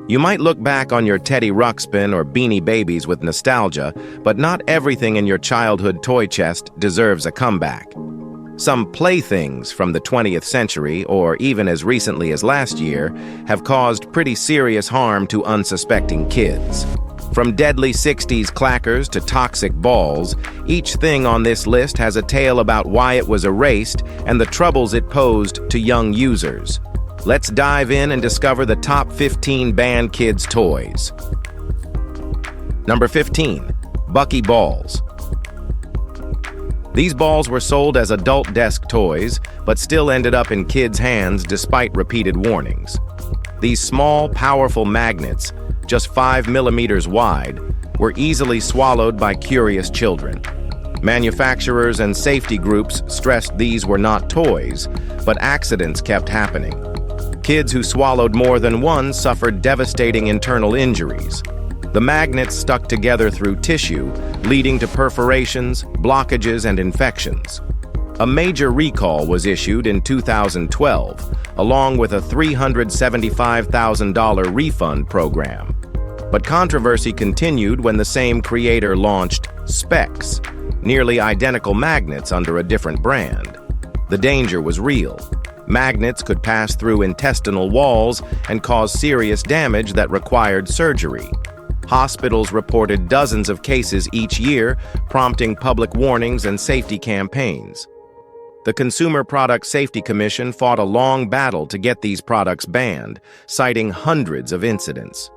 You might look back on your Teddy Ruxpin or Beanie Babies with nostalgia, but not everything in your childhood toy chest deserves a comeback. Some playthings from the 20th century, or even as recently as last year, have caused pretty serious harm to unsuspecting kids. From deadly 60s clackers to toxic balls, each thing on this list has a tale about why it was erased and the troubles it posed to young users. Let's dive in and discover the top 15 banned kids' toys. Number 15. Bucky Balls. These balls were sold as adult desk toys, but still ended up in kids' hands despite repeated warnings. These small, powerful magnets, just 5 millimeters wide, were easily swallowed by curious children. Manufacturers and safety groups stressed these were not toys, but accidents kept happening. Kids who swallowed more than one suffered devastating internal injuries. The magnets stuck together through tissue, leading to perforations, blockages, and infections. A major recall was issued in 2012, along with a $375,000 refund program. But controversy continued when the same creator launched Specs, nearly identical magnets under a different brand. The danger was real. Magnets could pass through intestinal walls and cause serious damage that required surgery. Hospitals reported dozens of cases each year, prompting public warnings and safety campaigns. The Consumer Product Safety Commission fought a long battle to get these products banned, citing hundreds of incidents.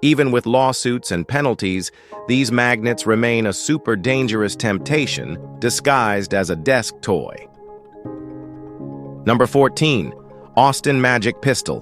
Even with lawsuits and penalties, these magnets remain a super dangerous temptation disguised as a desk toy. Number 14. Austin Magic Pistol.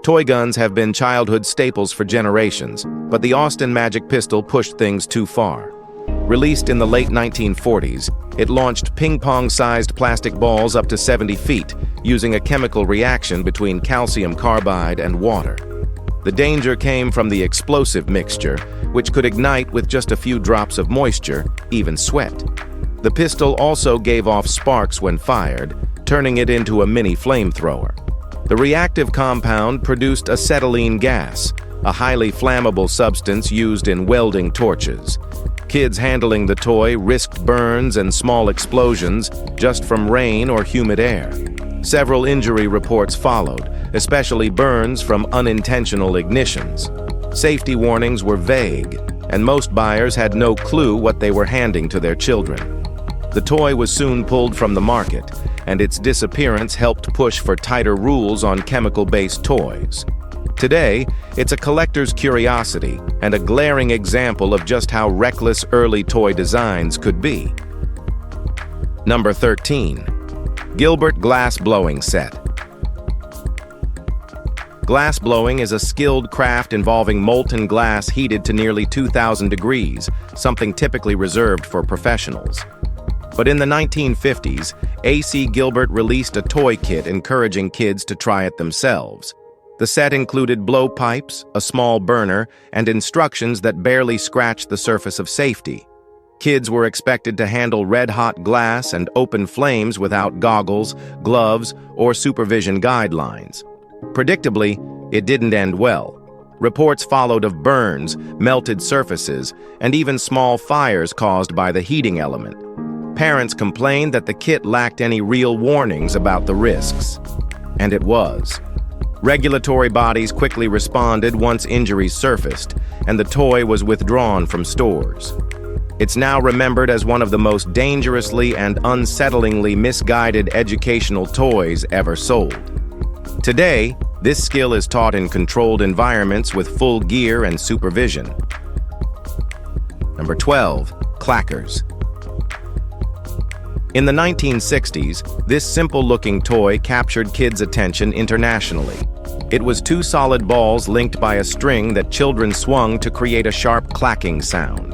Toy guns have been childhood staples for generations, but the Austin Magic Pistol pushed things too far. Released in the late 1940s, it launched ping-pong-sized plastic balls up to 70 feet, using a chemical reaction between calcium carbide and water. The danger came from the explosive mixture, which could ignite with just a few drops of moisture, even sweat. The pistol also gave off sparks when fired, turning it into a mini flamethrower. The reactive compound produced acetylene gas, a highly flammable substance used in welding torches. Kids handling the toy risked burns and small explosions just from rain or humid air. Several injury reports followed, especially burns from unintentional ignitions. Safety warnings were vague, and most buyers had no clue what they were handing to their children. The toy was soon pulled from the market, and its disappearance helped push for tighter rules on chemical-based toys. Today, it's a collector's curiosity and a glaring example of just how reckless early toy designs could be. Number 13. Gilbert Glass Blowing Set. Glass blowing is a skilled craft involving molten glass heated to nearly 2,000 degrees, something typically reserved for professionals. But in the 1950s, A.C. Gilbert released a toy kit encouraging kids to try it themselves. The set included blowpipes, a small burner, and instructions that barely scratched the surface of safety. Kids were expected to handle red-hot glass and open flames without goggles, gloves, or supervision guidelines. Predictably, it didn't end well. Reports followed of burns, melted surfaces, and even small fires caused by the heating element. Parents complained that the kit lacked any real warnings about the risks. And it was. Regulatory bodies quickly responded once injuries surfaced, and the toy was withdrawn from stores. It's now remembered as one of the most dangerously and unsettlingly misguided educational toys ever sold. Today, this skill is taught in controlled environments with full gear and supervision. Number 12. Clackers. In the 1960s, this simple-looking toy captured kids' attention internationally. It was two solid balls linked by a string that children swung to create a sharp clacking sound.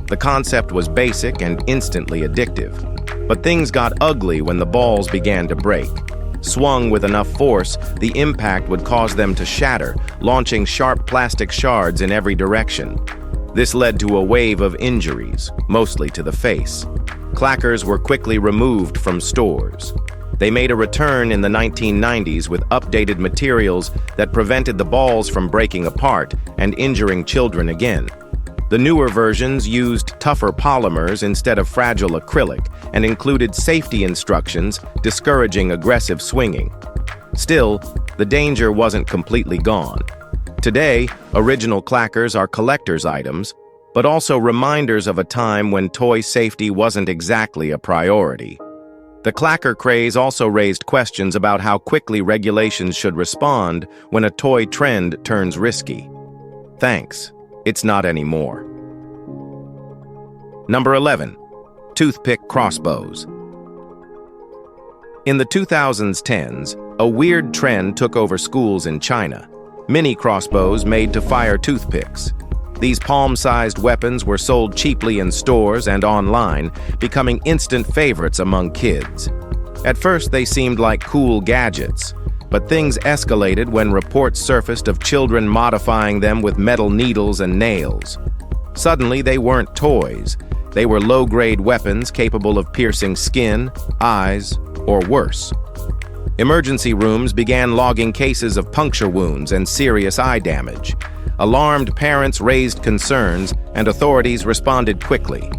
The concept was basic and instantly addictive. But things got ugly when the balls began to break. Swung with enough force, the impact would cause them to shatter, launching sharp plastic shards in every direction. This led to a wave of injuries, mostly to the face. Clackers were quickly removed from stores. They made a return in the 1990s with updated materials that prevented the balls from breaking apart and injuring children again. The newer versions used tougher polymers instead of fragile acrylic and included safety instructions discouraging aggressive swinging. Still, the danger wasn't completely gone. Today, original clackers are collector's items, but also reminders of a time when toy safety wasn't exactly a priority. The clacker craze also raised questions about how quickly regulations should respond when a toy trend turns risky. Thanks, it's not anymore. Number 11. Toothpick crossbows. In the 2010s, a weird trend took over schools in China. Mini crossbows made to fire toothpicks. These palm-sized weapons were sold cheaply in stores and online, becoming instant favorites among kids. At first, they seemed like cool gadgets, but things escalated when reports surfaced of children modifying them with metal needles and nails. Suddenly, they weren't toys. They were low-grade weapons capable of piercing skin, eyes, or worse. Emergency rooms began logging cases of puncture wounds and serious eye damage. Alarmed parents raised concerns, and authorities responded quickly.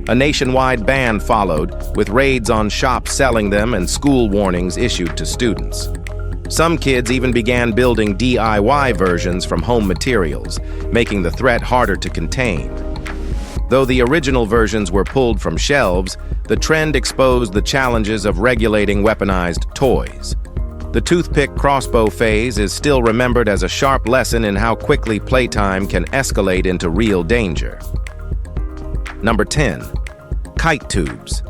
A nationwide ban followed, with raids on shops selling them and school warnings issued to students. Some kids even began building DIY versions from home materials, making the threat harder to contain. Though the original versions were pulled from shelves, the trend exposed the challenges of regulating weaponized toys. The toothpick crossbow phase is still remembered as a sharp lesson in how quickly playtime can escalate into real danger. Number 10. Kite tubes.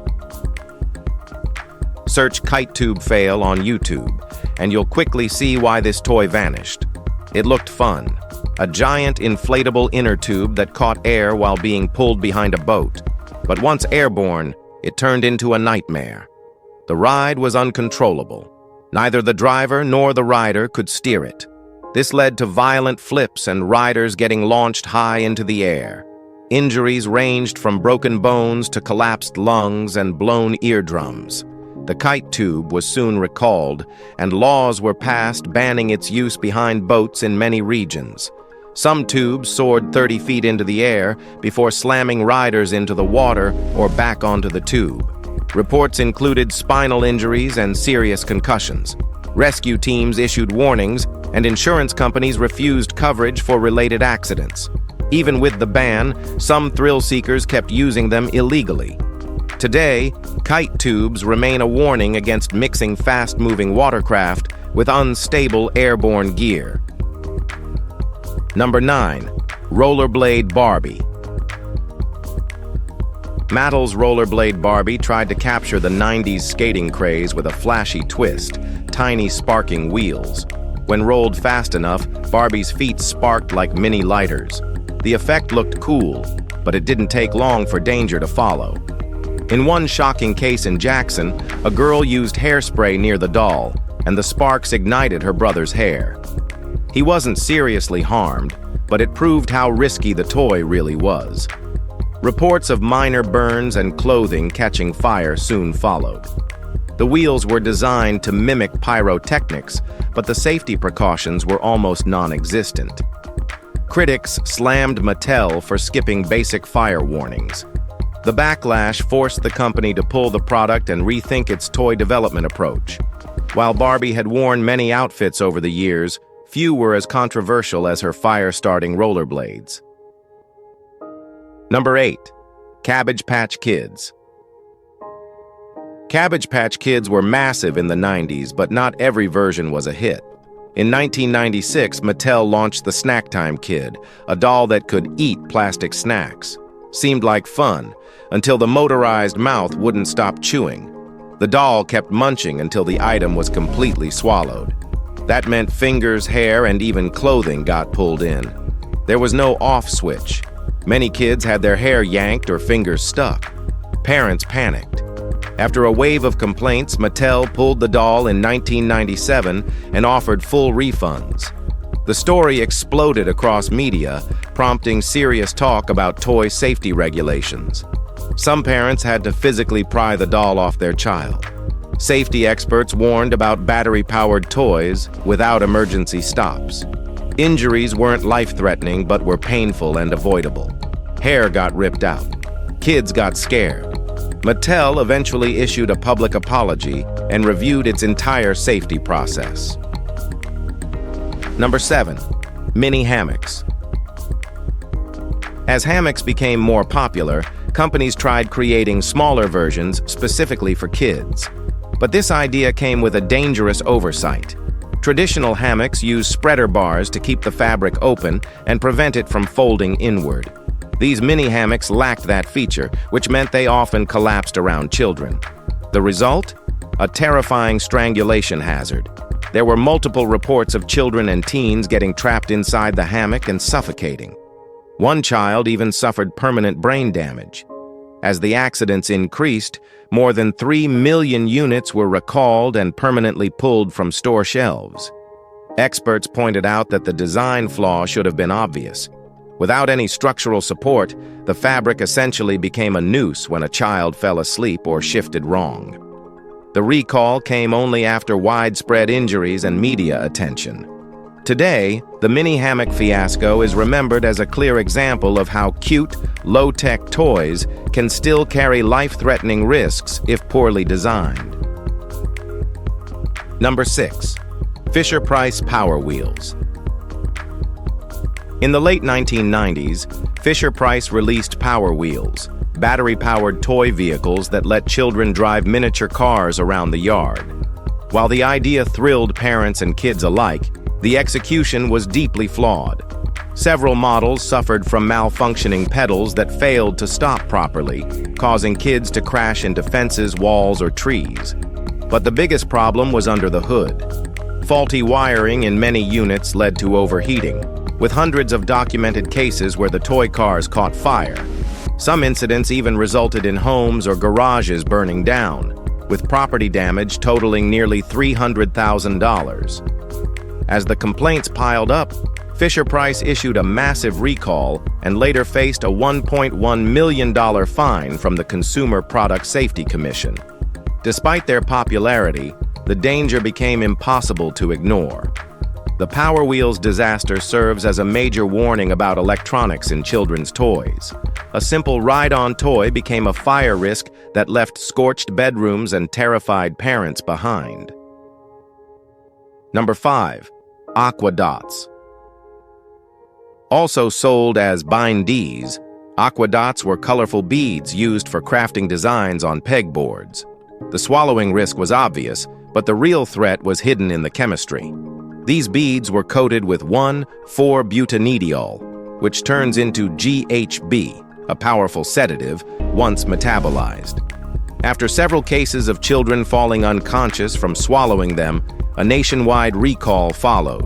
Search kite tube fail on YouTube, and you'll quickly see why this toy vanished. It looked fun. A giant inflatable inner tube that caught air while being pulled behind a boat. But once airborne, it turned into a nightmare. The ride was uncontrollable. Neither the driver nor the rider could steer it. This led to violent flips and riders getting launched high into the air. Injuries ranged from broken bones to collapsed lungs and blown eardrums. The kite tube was soon recalled, and laws were passed banning its use behind boats in many regions. Some tubes soared 30 feet into the air before slamming riders into the water or back onto the tube. Reports included spinal injuries and serious concussions. Rescue teams issued warnings, and insurance companies refused coverage for related accidents. Even with the ban, some thrill seekers kept using them illegally. Today, kite tubes remain a warning against mixing fast-moving watercraft with unstable airborne gear. Number 9. Rollerblade Barbie. Mattel's Rollerblade Barbie tried to capture the 90s skating craze with a flashy twist, tiny sparking wheels. When rolled fast enough, Barbie's feet sparked like mini lighters. The effect looked cool, but it didn't take long for danger to follow. In one shocking case in Jackson, a girl used hairspray near the doll, and the sparks ignited her brother's hair. He wasn't seriously harmed, but it proved how risky the toy really was. Reports of minor burns and clothing catching fire soon followed. The wheels were designed to mimic pyrotechnics, but the safety precautions were almost non-existent. Critics slammed Mattel for skipping basic fire warnings. The backlash forced the company to pull the product and rethink its toy development approach. While Barbie had worn many outfits over the years, few were as controversial as her fire-starting rollerblades. Number 8. Cabbage Patch Kids. Cabbage Patch Kids were massive in the 90s, but not every version was a hit. In 1996, Mattel launched the Snack Time Kid, a doll that could eat plastic snacks. Seemed like fun, until the motorized mouth wouldn't stop chewing. The doll kept munching until the item was completely swallowed. That meant fingers, hair, and even clothing got pulled in. There was no off switch. Many kids had their hair yanked or fingers stuck. Parents panicked. After a wave of complaints, Mattel pulled the doll in 1997 and offered full refunds. The story exploded across media, prompting serious talk about toy safety regulations. Some parents had to physically pry the doll off their child. Safety experts warned about battery-powered toys without emergency stops. Injuries weren't life-threatening but were painful and avoidable. Hair got ripped out. Kids got scared. Mattel eventually issued a public apology and reviewed its entire safety process. Number 7. Mini hammocks. As hammocks became more popular, companies tried creating smaller versions specifically for kids. But this idea came with a dangerous oversight. Traditional hammocks use spreader bars to keep the fabric open and prevent it from folding inward. These mini hammocks lacked that feature, which meant they often collapsed around children. The result? A terrifying strangulation hazard. There were multiple reports of children and teens getting trapped inside the hammock and suffocating. One child even suffered permanent brain damage. As the accidents increased, more than 3 million units were recalled and permanently pulled from store shelves. Experts pointed out that the design flaw should have been obvious. Without any structural support, the fabric essentially became a noose when a child fell asleep or shifted wrong. The recall came only after widespread injuries and media attention. Today, the mini hammock fiasco is remembered as a clear example of how cute, low-tech toys can still carry life-threatening risks if poorly designed. Number 6. Fisher-Price Power Wheels. In the late 1990s, Fisher-Price released Power Wheels, battery-powered toy vehicles that let children drive miniature cars around the yard. While the idea thrilled parents and kids alike, the execution was deeply flawed. Several models suffered from malfunctioning pedals that failed to stop properly, causing kids to crash into fences, walls, or trees. But the biggest problem was under the hood. Faulty wiring in many units led to overheating, with hundreds of documented cases where the toy cars caught fire. Some incidents even resulted in homes or garages burning down, with property damage totaling nearly $300,000. As the complaints piled up, Fisher-Price issued a massive recall and later faced a $1.1 million fine from the Consumer Product Safety Commission. Despite their popularity, the danger became impossible to ignore. The Power Wheels disaster serves as a major warning about electronics in children's toys. A simple ride-on toy became a fire risk that left scorched bedrooms and terrified parents behind. Number 5. Aqua Dots. Also sold as bindees, aqua dots were colorful beads used for crafting designs on pegboards. The swallowing risk was obvious, but the real threat was hidden in the chemistry. These beads were coated with 1,4-butanediol, which turns into GHB, a powerful sedative, once metabolized. After several cases of children falling unconscious from swallowing them, a nationwide recall followed.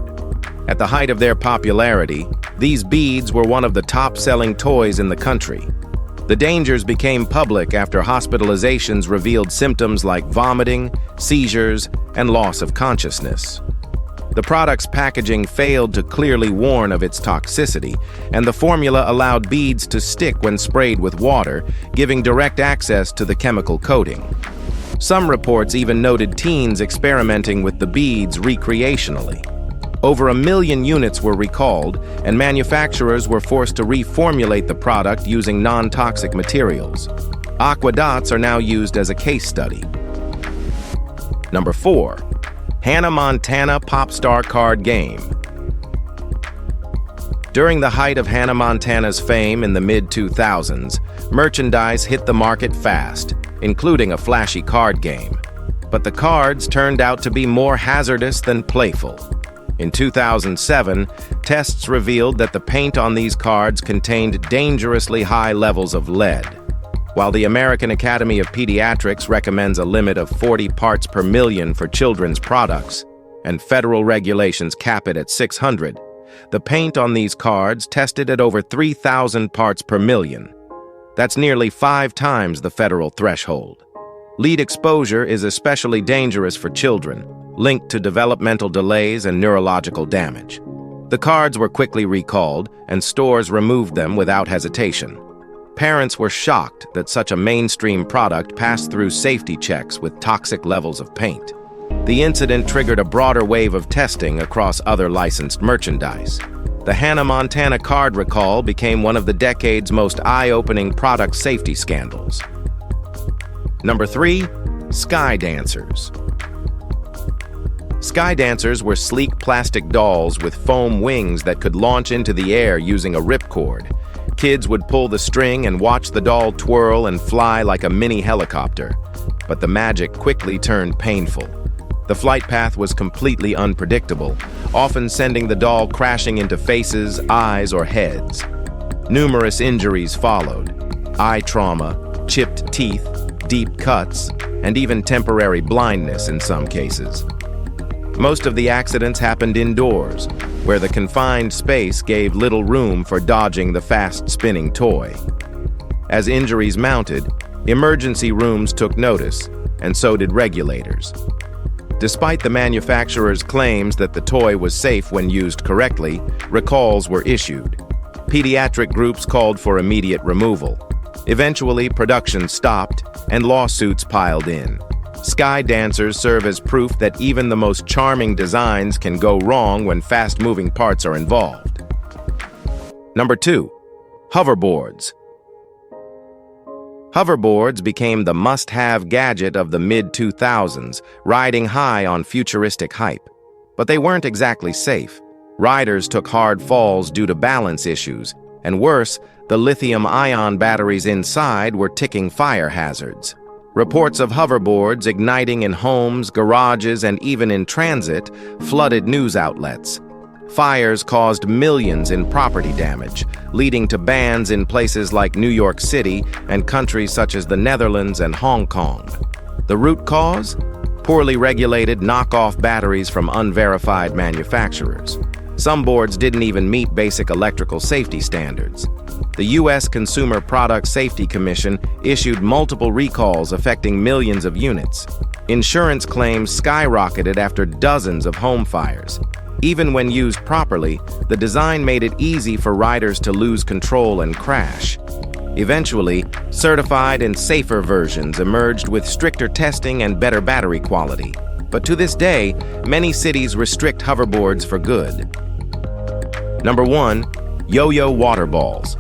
At the height of their popularity, these beads were one of the top-selling toys in the country. The dangers became public after hospitalizations revealed symptoms like vomiting, seizures, and loss of consciousness. The product's packaging failed to clearly warn of its toxicity, and the formula allowed beads to stick when sprayed with water, giving direct access to the chemical coating. Some reports even noted teens experimenting with the beads recreationally. Over 1 million units were recalled, and manufacturers were forced to reformulate the product using non-toxic materials. Aqua Dots are now used as a case study. Number 4. Hannah Montana Pop Star Card Game. During the height of Hannah Montana's fame in the mid-2000s, merchandise hit the market fast, including a flashy card game. But the cards turned out to be more hazardous than playful. In 2007, tests revealed that the paint on these cards contained dangerously high levels of lead. While the American Academy of Pediatrics recommends a limit of 40 parts per million for children's products, and federal regulations cap it at 600, the paint on these cards tested at over 3,000 parts per million. That's nearly 5 times the federal threshold. Lead exposure is especially dangerous for children, linked to developmental delays and neurological damage. The cards were quickly recalled, and stores removed them without hesitation. Parents were shocked that such a mainstream product passed through safety checks with toxic levels of paint. The incident triggered a broader wave of testing across other licensed merchandise. The Hannah Montana card recall became one of the decade's most eye-opening product safety scandals. Number 3. Sky Dancers. Sky Dancers were sleek plastic dolls with foam wings that could launch into the air using a ripcord. Kids would pull the string and watch the doll twirl and fly like a mini helicopter. But the magic quickly turned painful. The flight path was completely unpredictable, often sending the doll crashing into faces, eyes, or heads. Numerous injuries followed: eye trauma, chipped teeth, deep cuts, and even temporary blindness in some cases. Most of the accidents happened indoors, where the confined space gave little room for dodging the fast-spinning toy. As injuries mounted, emergency rooms took notice, and so did regulators. Despite the manufacturer's claims that the toy was safe when used correctly, recalls were issued. Pediatric groups called for immediate removal. Eventually, production stopped, and lawsuits piled in. Sky Dancers serve as proof that even the most charming designs can go wrong when fast-moving parts are involved. Number 2. Hoverboards. Hoverboards became the must-have gadget of the mid-2000s, riding high on futuristic hype. But they weren't exactly safe. Riders took hard falls due to balance issues, and worse, the lithium-ion batteries inside were ticking fire hazards. Reports of hoverboards igniting in homes, garages, and even in transit flooded news outlets. Fires caused millions in property damage, leading to bans in places like New York City and countries such as the Netherlands and Hong Kong. The root cause? Poorly regulated knockoff batteries from unverified manufacturers. Some boards didn't even meet basic electrical safety standards. The U.S. Consumer Product Safety Commission issued multiple recalls affecting millions of units. Insurance claims skyrocketed after dozens of home fires. Even when used properly, the design made it easy for riders to lose control and crash. Eventually, certified and safer versions emerged with stricter testing and better battery quality. But to this day, many cities restrict hoverboards for good. Number 1. Yo-yo water balls.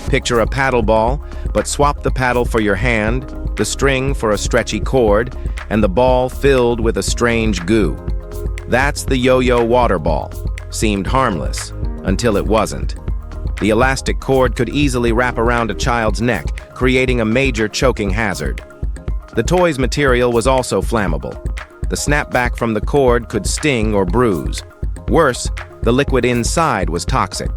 Picture a paddle ball, but swap the paddle for your hand, the string for a stretchy cord, and the ball filled with a strange goo. That's the yo-yo water ball. Seemed harmless, until it wasn't. The elastic cord could easily wrap around a child's neck, creating a major choking hazard. The toy's material was also flammable. The snapback from the cord could sting or bruise. Worse, the liquid inside was toxic.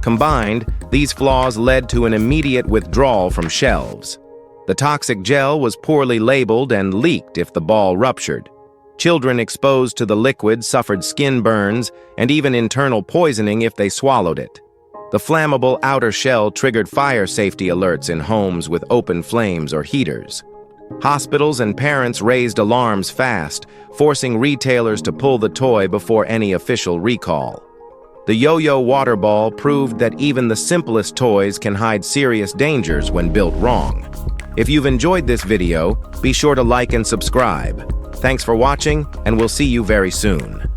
Combined, these flaws led to an immediate withdrawal from shelves. The toxic gel was poorly labeled and leaked if the ball ruptured. Children exposed to the liquid suffered skin burns and even internal poisoning if they swallowed it. The flammable outer shell triggered fire safety alerts in homes with open flames or heaters. Hospitals and parents raised alarms fast, forcing retailers to pull the toy before any official recall. The yo-yo water ball proved that even the simplest toys can hide serious dangers when built wrong. If you've enjoyed this video, be sure to like and subscribe. Thanks for watching, and we'll see you very soon.